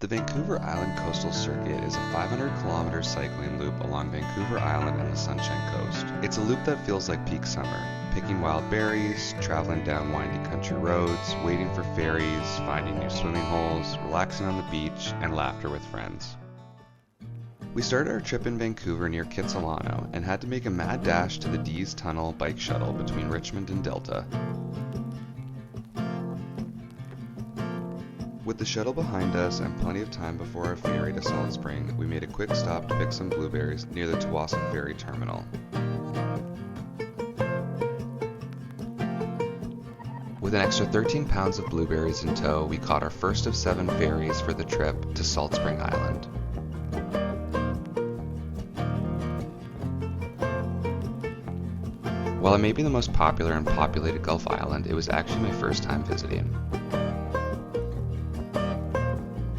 The Vancouver Island Coastal Circuit is a 500-kilometer cycling loop along Vancouver Island and the Sunshine Coast. It's a loop that feels like peak summer, picking wild berries, traveling down windy country roads, waiting for ferries, finding new swimming holes, relaxing on the beach, and laughter with friends. We started our trip in Vancouver near Kitsilano and had to make a mad dash to the Dease Tunnel bike shuttle between Richmond and Delta. With the shuttle behind us and plenty of time before our ferry to Saltspring, we made a quick stop to pick some blueberries near the Tsawwassen Ferry Terminal. With an extra 13 pounds of blueberries in tow, we caught our first of 7 ferries for the trip to Saltspring Island. While it may be the most popular and populated Gulf island, it was actually my first time visiting.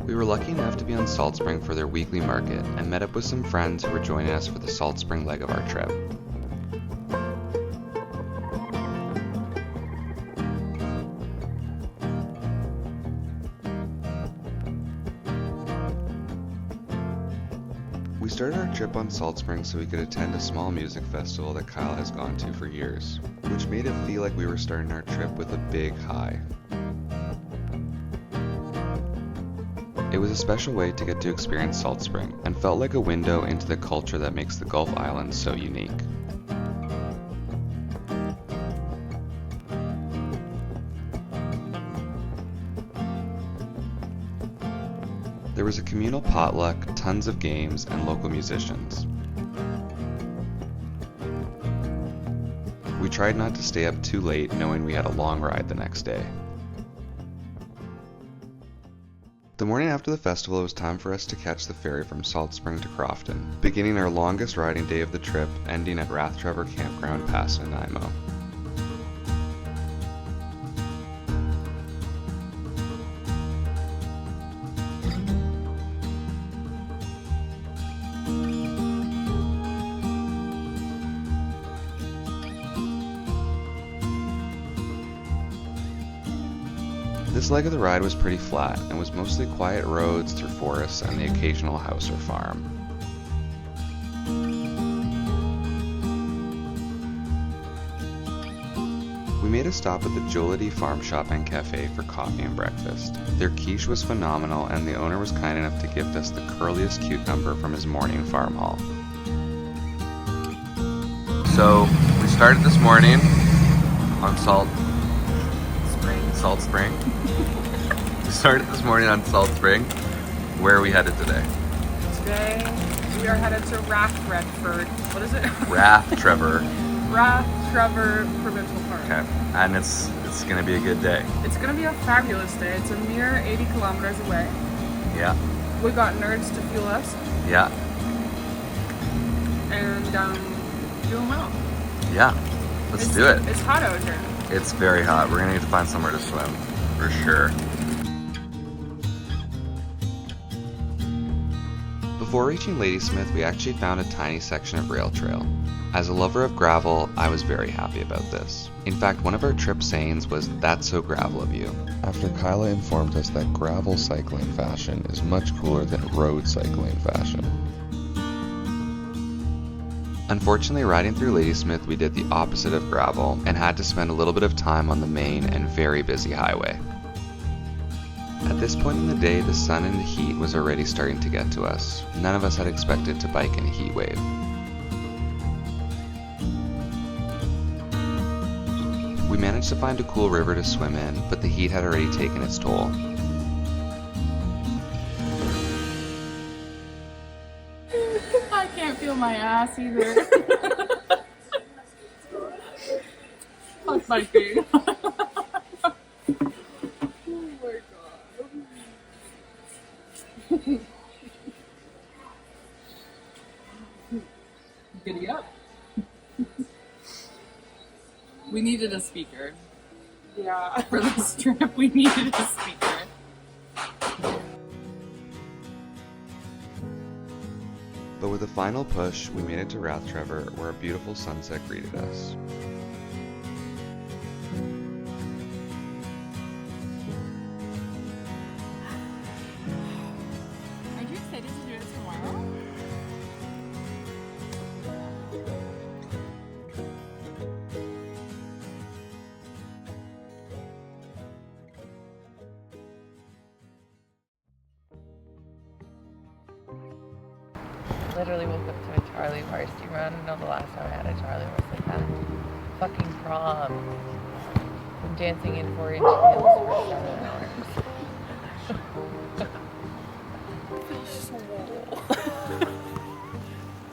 We were lucky enough to be on Saltspring for their weekly market and met up with some friends who were joining us for the Saltspring leg of our trip. We started our trip on Saltspring so we could attend a small music festival that Kyle has gone to for years, which made it feel like we were starting our trip with a big high. It was a special way to get to experience Saltspring and felt like a window into the culture that makes the Gulf Islands so unique. There was a communal potluck, tons of games, and local musicians. We tried not to stay up too late, knowing we had a long ride the next day. The morning after the festival, it was time for us to catch the ferry from Saltspring to Crofton, beginning our longest riding day of the trip, ending at Rathtrevor Campground past Nanaimo. This leg of the ride was pretty flat and was mostly quiet roads through forests and the occasional house or farm. We made a stop at the Jollity Farm Shop and Cafe for coffee and breakfast. Their quiche was phenomenal and the owner was kind enough to gift us the curliest cucumber from his morning farm haul. So, we started this morning on Saltspring. We started this morning on Saltspring. Where are we headed today? Today we are headed to Rathtrevor. What is it? Rathtrevor. Rathtrevor Provincial Park. Okay, and it's gonna be a good day. It's gonna be a fabulous day. It's a mere 80 kilometers away. Yeah. We got nerds to fuel us. Yeah. And doing well. Yeah. Let's do it. It's hot out here. It's very hot. We're gonna need to find somewhere to swim, for sure. Before reaching Ladysmith, we actually found a tiny section of rail trail. As a lover of gravel, I was very happy about this. In fact, one of our trip sayings was, "That's so gravel of you," after Kyla informed us that gravel cycling fashion is much cooler than road cycling fashion. Unfortunately, riding through Ladysmith, we did the opposite of gravel and had to spend a little bit of time on the main and very busy highway. At this point in the day, the sun and the heat was already starting to get to us. None of us had expected to bike in a heat wave. We managed to find a cool river to swim in, but the heat had already taken its toll. I can't feel my ass either. Fuck my feet. Giddy up. We needed a speaker. Yeah. For this trip, we needed a speaker. But with a final push, we made it to Rathtrevor, where a beautiful sunset greeted us. literally woke up to a Charlie horse. Do you remember? No, the last time I had a Charlie horse like that. Fucking prom. I'm dancing in 4-inch heels for 7 hours. They're swole.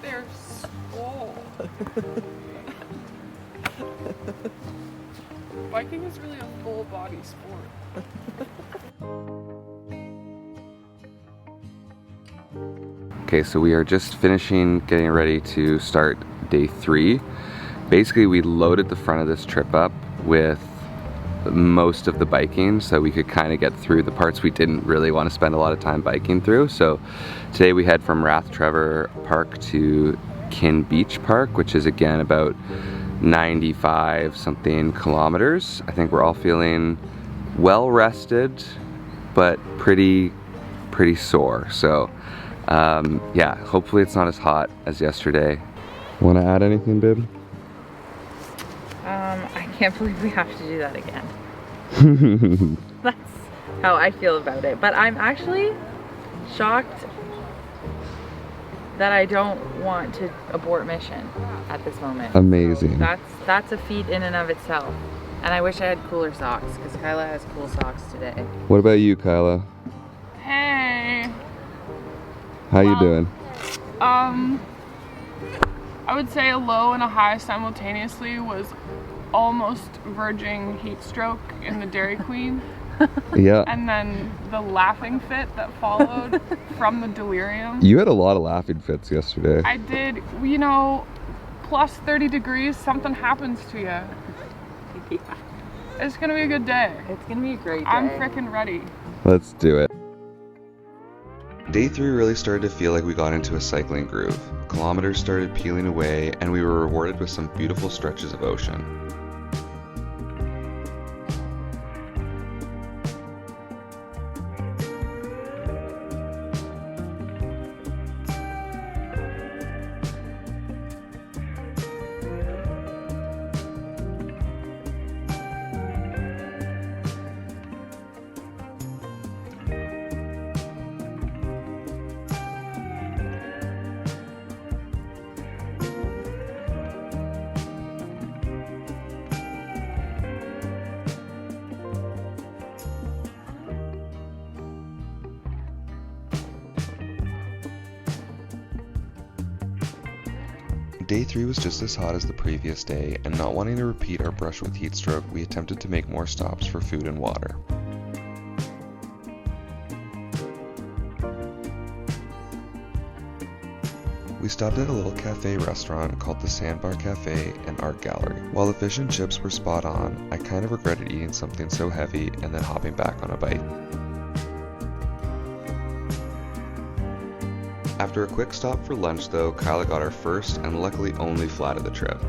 They're swole. Biking is really a full body sport. Okay, so we are just finishing getting ready to start day 3. Basically, we loaded the front of this trip up with most of the biking so we could kind of get through the parts we didn't really want to spend a lot of time biking through. So today we head from Rathtrevor Park to Kin Beach Park, which is again about 95 something kilometers. I think we're all feeling well rested, but pretty sore. So yeah, hopefully it's not as hot as yesterday. Want to add anything, babe? I can't believe we have to do that again. That's how I feel about it. But I'm actually shocked that I don't want to abort mission at this moment. Amazing. So that's a feat in and of itself. And I wish I had cooler socks, because Kyla has cool socks today. What about you, Kyla? Hey. How you doing? I would say a low and a high simultaneously was almost verging heat stroke in the Dairy Queen. Yeah. And then the laughing fit that followed from the delirium. You had a lot of laughing fits yesterday. I did. You know, plus 30 degrees, something happens to you. Yeah. It's gonna be a good day. It's gonna be a great day. I'm freaking ready. Let's do it. Day 3 really started to feel like we got into a cycling groove. Kilometers started peeling away, and we were rewarded with some beautiful stretches of ocean. Day 3 was just as hot as the previous day, and not wanting to repeat our brush with heat stroke, we attempted to make more stops for food and water. We stopped at a little cafe restaurant called the Sandbar Cafe and Art Gallery. While the fish and chips were spot on, I kind of regretted eating something so heavy and then hopping back on a bite. After a quick stop for lunch though, Kyla got our first and luckily only flat of the trip.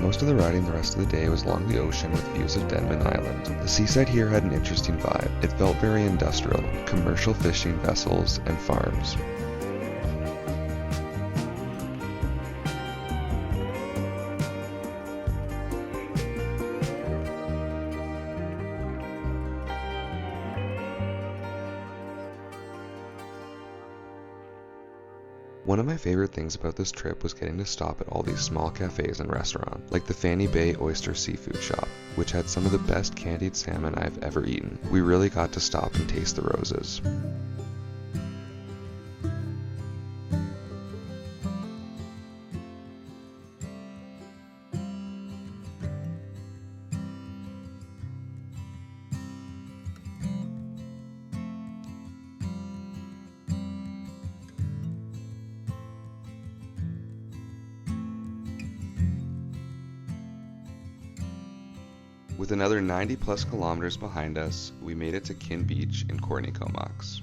Most of the riding the rest of the day was along the ocean with views of Denman Island. The seaside here had an interesting vibe. It felt very industrial, commercial fishing vessels and farms. One of my favorite things about this trip was getting to stop at all these small cafes and restaurants, like the Fanny Bay Oyster Seafood Shop, which had some of the best candied salmon I've ever eaten. We really got to stop and taste the roses. With another 90 plus kilometers behind us, we made it to Kin Beach in Comox.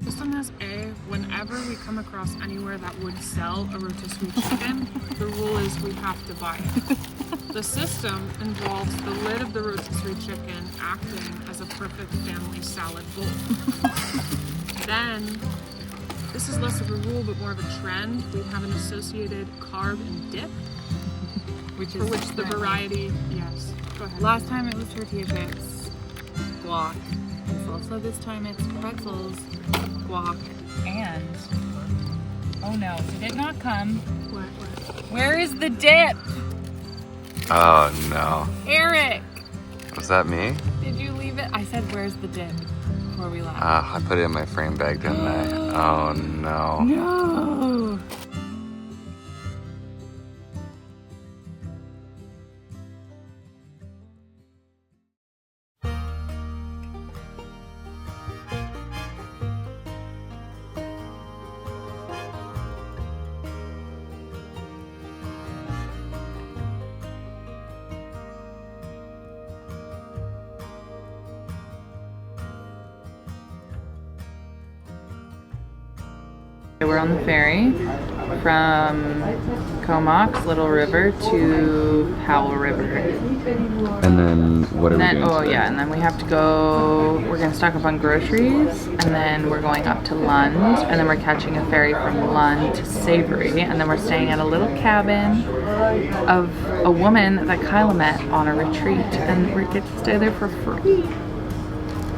Just a on this, whenever we come across anywhere that would sell a rotisserie chicken, the rule is we have to buy it. The system involves the lid of the rotisserie chicken acting as a perfect family salad bowl. Then, this is less of a rule but more of a trend, we have an associated carb and dip, for which the variety, yes, go ahead. Last time it was tortilla chips, guac, and salsa. This time it's pretzels, guac, and oh no, did it not come? What? Where is the dip? Oh no. Eric! Was that me? Did you leave it? I said, where's the dip? Before we left. I put it in my frame bag, didn't I? Oh no. No! We're on the ferry from Comox, Little River, to Powell River. And then what are we doing today? And then we have to go, we're going to stock up on groceries, and then we're going up to Lund, and then we're catching a ferry from Lund to Savary, and then we're staying at a little cabin of a woman that Kyla met on a retreat, and we get to stay there for free.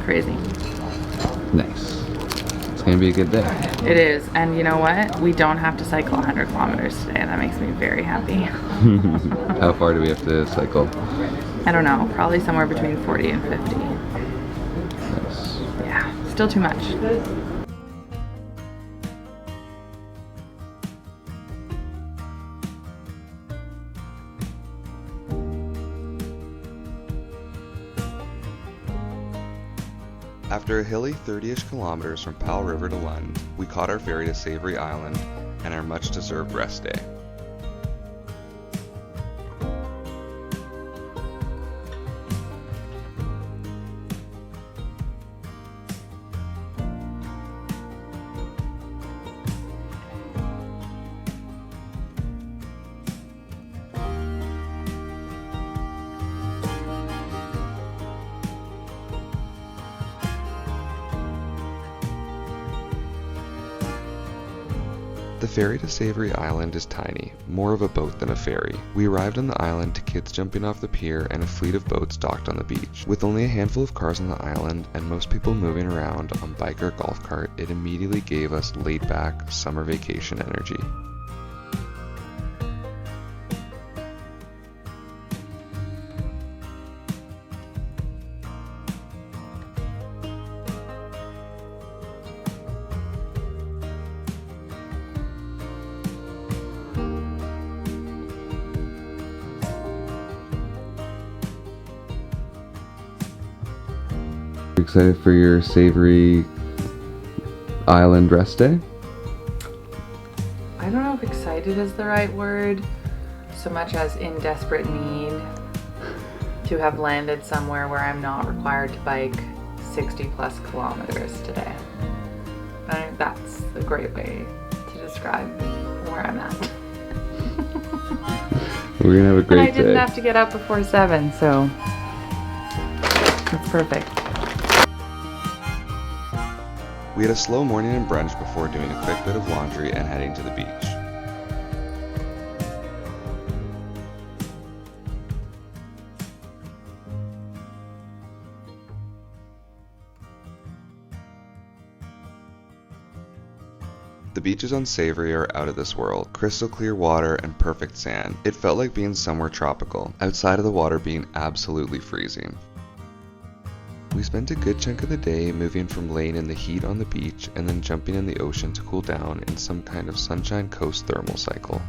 Crazy. Nice. It's gonna be a good day. It is, and you know what? We don't have to cycle 100 kilometers today. That makes me very happy. How far do we have to cycle? I don't know, probably somewhere between 40 and 50. Nice. Yeah, still too much. After a hilly 30-ish kilometers from Powell River to Lund, we caught our ferry to Savary Island and our much-deserved rest day. The ferry to Savary Island is tiny, more of a boat than a ferry. We arrived on the island to kids jumping off the pier and a fleet of boats docked on the beach. With only a handful of cars on the island and most people moving around on bike or golf cart, it immediately gave us laid-back summer vacation energy. Excited for your Savary Island rest day? I don't know if excited is the right word, so much as in desperate need to have landed somewhere where I'm not required to bike 60 plus kilometers today. I think that's a great way to describe where I'm at. We're gonna have a great day. And I didn't have to get up before 7, so that's perfect. We had a slow morning and brunch before doing a quick bit of laundry and heading to the beach. The beaches on Savary are out of this world. Crystal clear water and perfect sand. It felt like being somewhere tropical, outside of the water being absolutely freezing. We spent a good chunk of the day moving from laying in the heat on the beach and then jumping in the ocean to cool down in some kind of Sunshine Coast thermal cycle.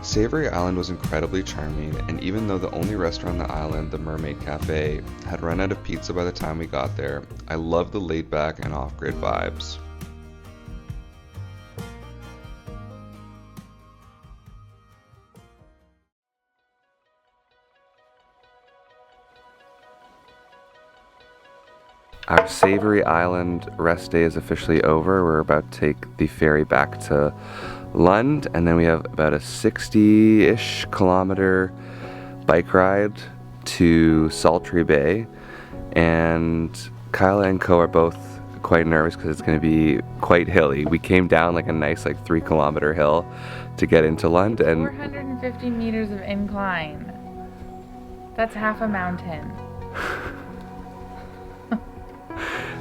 Savary Island was incredibly charming, and even though the only restaurant on the island, the Mermaid Cafe, had run out of pizza by the time we got there, I loved the laid-back and off-grid vibes. Our Savary Island rest day is officially over. We're about to take the ferry back to Lund, and then we have about a 60-ish kilometer bike ride to Saltery Bay. And Kyla and Co are both quite nervous because it's going to be quite hilly. We came down like a nice 3-kilometer hill to get into Lund, and 450 meters of incline. That's half a mountain.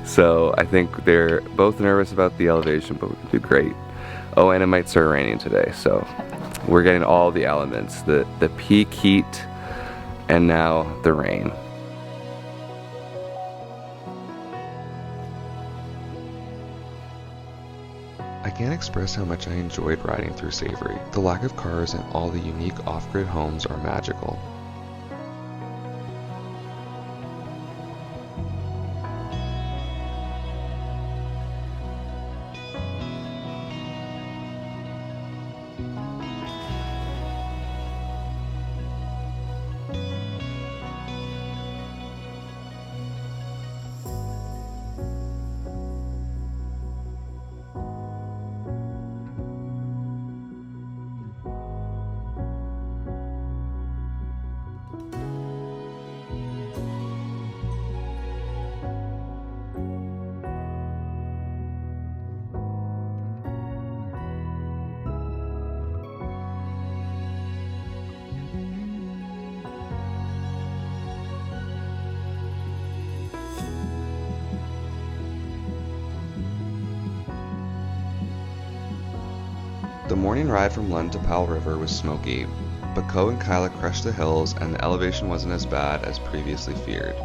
so I think they're both nervous about the elevation, but we can do great. Oh, and it might start raining today, so we're getting all the elements, the peak heat and now the rain. I can't express how much I enjoyed riding through Savary. The lack of cars and all the unique off-grid homes are magical. The morning ride from Lund to Powell River was smoky, but Co and Kyla crushed the hills and the elevation wasn't as bad as previously feared.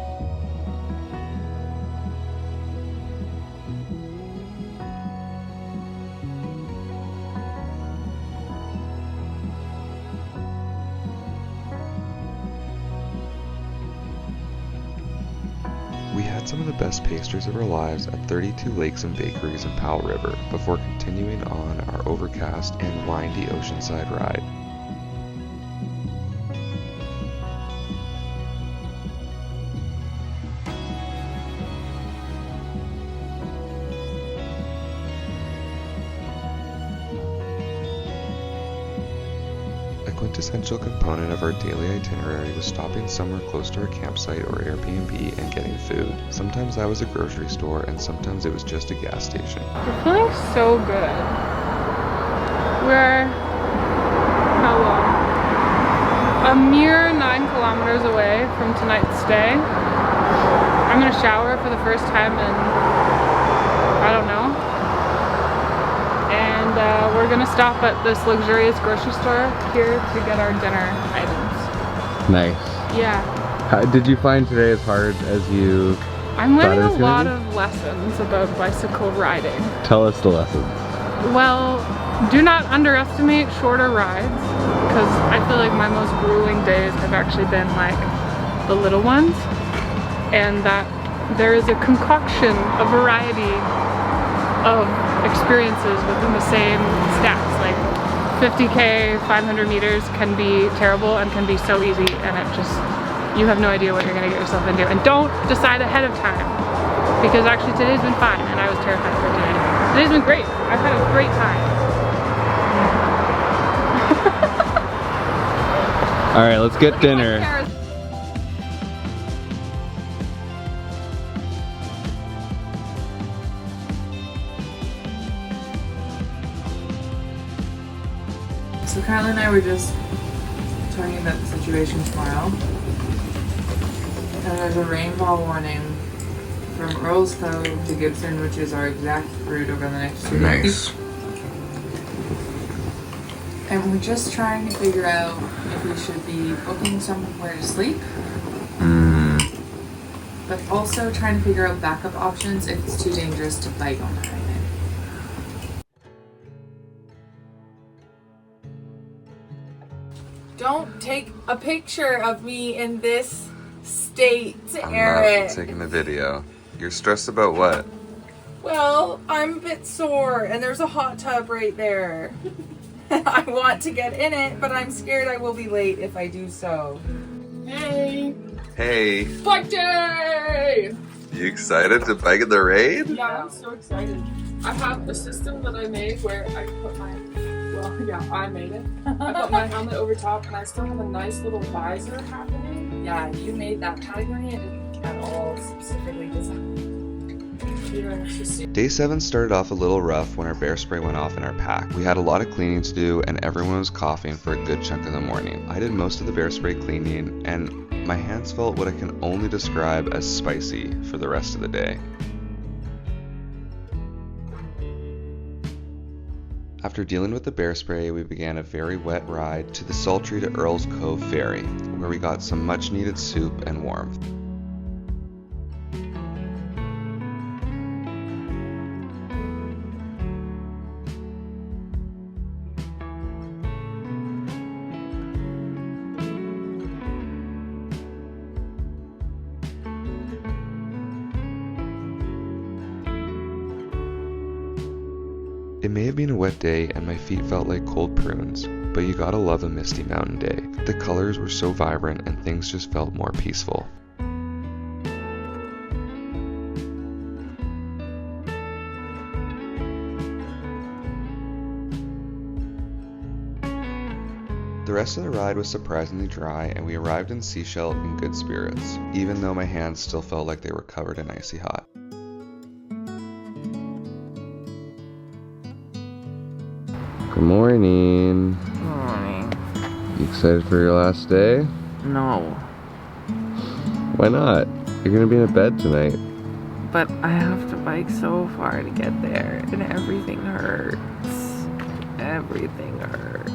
We had some of the best pastries of our lives at 32 lakes and bakeries in Powell River before continuing on our overcast and windy oceanside ride. A quintessential component of our daily itinerary was stopping somewhere close to our campsite or Airbnb and getting food. Sometimes that was a grocery store and sometimes it was just a gas station. We're feeling so good. We're how long? A mere 9 kilometers away from tonight's stay. I'm gonna shower for the first time in, I don't know. And we're gonna stop at this luxurious grocery store here to get our dinner items. Nice. Yeah. How, did you find today as hard as you I'm learning thought it was a lot gonna of lessons about bicycle riding. be? Tell us the lessons. Well, do not underestimate shorter rides, because I feel like my most grueling days have actually been like the little ones, and that there is a concoction, a variety of experiences within the same stats. Like 50K, 500 meters can be terrible and can be so easy, and it just, you have no idea what you're gonna get yourself into. And don't decide ahead of time, because actually today's been fine and I was terrified for today. Today's been great. I've had a great time. All right, let's get dinner. So Kyla and I were just talking about the situation tomorrow. And there's a rainfall warning from Earl's Cove to Gibson, which is our exact route over the next 2 days. And we're just trying to figure out if we should be booking somewhere to sleep. But also trying to figure out backup options if it's too dangerous to bike on the highway. Don't take a picture of me in this state, Eric. I'm not taking a video. You're stressed about what? Well, I'm a bit sore and there's a hot tub right there. I want to get in it, but I'm scared I will be late if I do so. Hey! Hey! Bike day! You excited to bike in the rain? Yeah, I'm so excited. I have a system that I made where I put my, I made it. I put my helmet over top and I still have a nice little visor happening. Yeah, you made that category. I didn't at all specifically design. Day 7 started off a little rough when our bear spray went off in our pack. We had a lot of cleaning to do and everyone was coughing for a good chunk of the morning. I did most of the bear spray cleaning and my hands felt what I can only describe as spicy for the rest of the day. After dealing with the bear spray, we began a very wet ride to the Saltery to Earl's Cove ferry, where we got some much needed soup and warmth. It may have been a wet day and my feet felt like cold prunes, but you gotta love a misty mountain day. The colors were so vibrant and things just felt more peaceful. The rest of the ride was surprisingly dry and we arrived in Sechelt in good spirits, even though my hands still felt like they were covered in icy hot. Good morning. Good morning. You excited for your last day? No, Why not? You're gonna be in a bed tonight. but I have to bike so far to get there, and everything hurts. Everything hurts.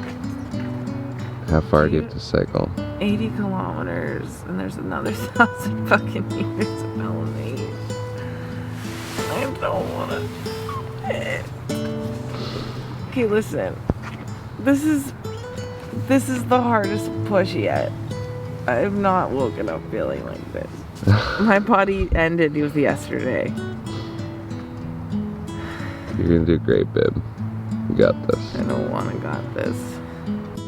How far do you have to cycle? 80 kilometers, and there's another 1,000 fucking meters of elevation. I don't wanna. Okay, listen. This is the hardest push yet. I have not woken up feeling like this. My body ended with yesterday. You're gonna do great, babe. You got this. I don't wanna got this.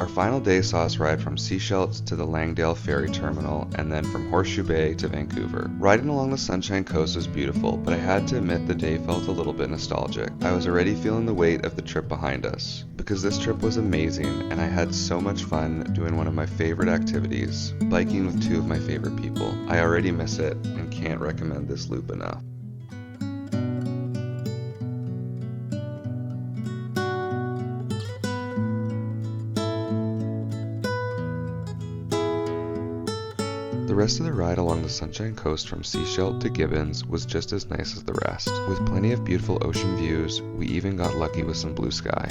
Our final day saw us ride from Sechelt to the Langdale Ferry Terminal and then from Horseshoe Bay to Vancouver. Riding along the Sunshine Coast was beautiful, but I had to admit the day felt a little bit nostalgic. I was already feeling the weight of the trip behind us, because this trip was amazing and I had so much fun doing one of my favorite activities, biking with two of my favorite people. I already miss it and can't recommend this loop enough. The rest of the ride along the Sunshine Coast from Sechelt to Gibbons was just as nice as the rest. With plenty of beautiful ocean views, we even got lucky with some blue sky.